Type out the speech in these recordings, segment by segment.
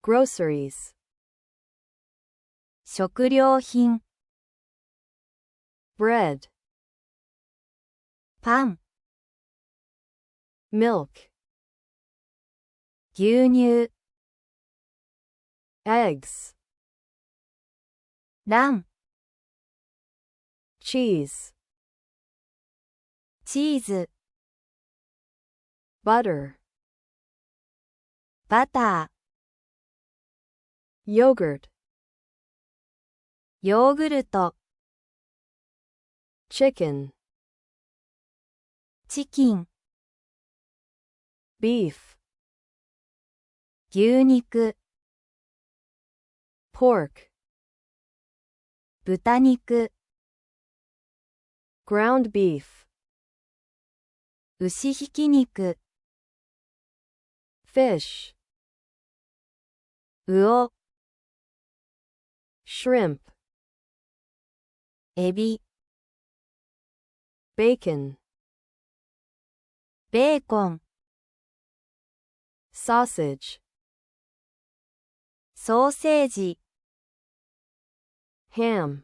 groceries, 食料品、 bread, パン、 milk, 牛乳、 eggs, 卵、 cheese, チーズ、 butter, バター、 yogurt, ヨーグルト、 chicken, チキン、 beef, 牛肉、 pork, 豚肉、 ground beef, 牛ひき肉、 fish, 魚、 shrimp, エビ、 bacon, ベーコン、 sausage, ソーセージ、 ham,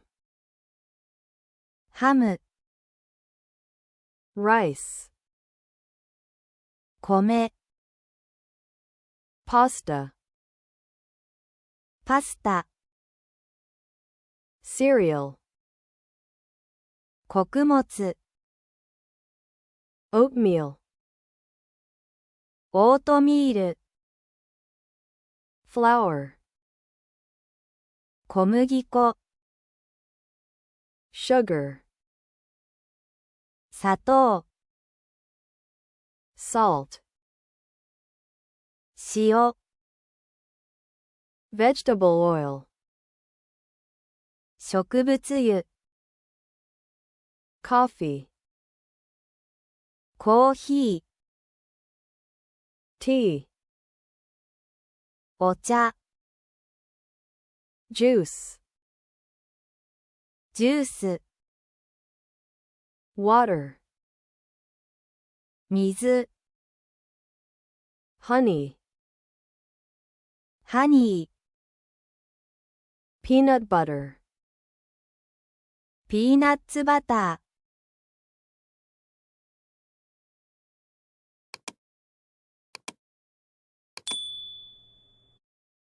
ハム、 rice, 米、 pasta, パスタ、 cereal, 穀物、 oatmeal, オートミール、 flour, 小麦粉、 sugar, 砂糖、 salt, 塩、 vegetable oil, 植物油、 coffee, コーヒー、 tea, お茶、 juice, ジュース、 water, 水、 honey, ハニー、 peanut butter, ピーナッツバター、